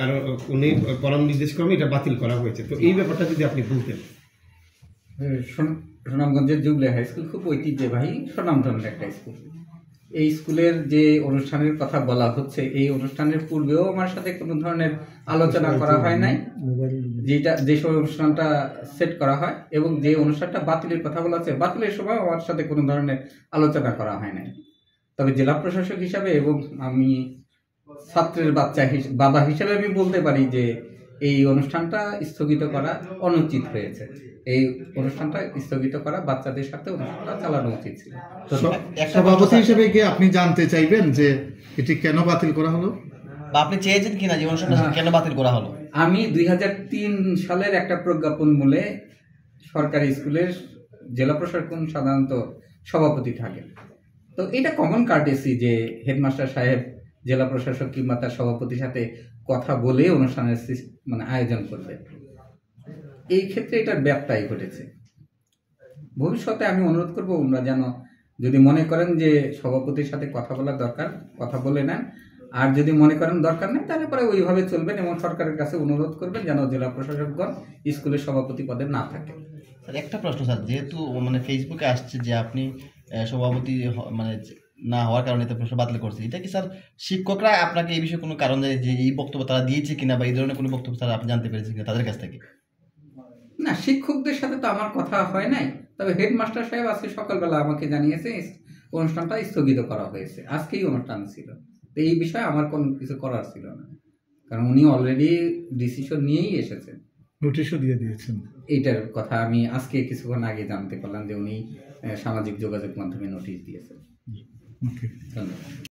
আর উনি পরম নির্দেশক্রমে এটা বাতিল করা হয়েছে, তো এই ব্যাপারটা যদি আপনি বলতেন। সুনামগঞ্জের জুবলি হাই স্কুল খুব ঐতিহ্যবাহী সুনামধন্য একটা স্কুল। এই স্কুলের যে অনুষ্ঠানের কথা বলা হচ্ছে, এই অনুষ্ঠানের পূর্বেও আমার সাথে কোনো ধরনের আলোচনা করা হয় নাই, যে সময় অনুষ্ঠানটা সেট করা হয় এবং যে অনুষ্ঠানটা বাতিলের কথা বলা হচ্ছে, বাতিলের সময় আমার সাথে কোনো ধরনের আলোচনা করা হয় নাই। তবে জেলা প্রশাসক হিসাবে এবং আমি ছাত্রের বাবা হিসেবে আমি বলতে পারি যে এই অনুষ্ঠানটা স্থগিত করা অনুচিত হয়েছে। এই অনুষ্ঠানটা স্থগিত করা, বাচ্চাদের সাথে অনুষ্ঠানটা চালানো উচিত ছিল। সভাপতি হিসেবে কি আপনি জানতে চাইবেন যে এটি কেন বাতিল করা হলো, বা আপনি চেয়েছেন কিনা যে অনুষ্ঠানটা কেন বাতিল করা হলো? আমি 2003 সালের একটা প্রজ্ঞাপন মূলে সরকারি স্কুলের জেলা প্রশাসন সাধারণত সভাপতি থাকেন। তো এটা কমন কার্টেসি যে হেডমাস্টার সাহেব জেলা প্রশাসক কিংবা তার সভাপতির সাথে কথা বলে অনুষ্ঠানের আয়োজন করবে। এই ক্ষেত্রে এটার ব্যত্যয় ঘটেছে। ভবিষ্যতে আমি অনুরোধ করবো ওনারা যেন যদি মনে করেন যে সভাপতির সাথে কথা বলার দরকার, কথা বলে নেন, আর যদি মনে করেন দরকার নেই তাহলে পরে ওইভাবে চলবেন এবং সরকারের কাছে অনুরোধ করবেন যেন জেলা প্রশাসকগণ স্কুলের সভাপতি পদে না থাকে। স্যার একটা প্রশ্ন স্যার, যেহেতু ফেসবুকে আসছে যে আপনি সভাপতি না হওয়ার কারণে তো প্রশ্ন বাতিল করছে, এটা কি স্যার শিক্ষকরা আপনাকে এই বিষয়ে কোনো কারণ যে এই বক্তব্য তারা দিয়েছে কিনা বা এই ধরনের কোনো বক্তব্য স্যার আপনি জানতে পেরেছেন কিনা তাদের কাছ থেকে? না, শিক্ষকদের সাথে তো আমার কথা হয় নাই, তবে হেডমাস্টার সাহেব আজকে সকালবেলা আমাকে জানিয়েছে অনুষ্ঠানটা স্থগিত করা হয়েছে, আজকেই অনুষ্ঠান ছিল। তো এই বিষয়ে আমার কোনো কিছু করার ছিল না, কারণ উনি অলরেডি ডিসিশন নিয়েই এসেছেন, নোটিশও দিয়ে দিয়েছেন। এইটার কথা আমি আজকে কিছুক্ষণ আগে জানতে পারলাম যে উনি সামাজিক যোগাযোগ মাধ্যমে নোটিশ দিয়েছেন। ওকে, ধন্যবাদ।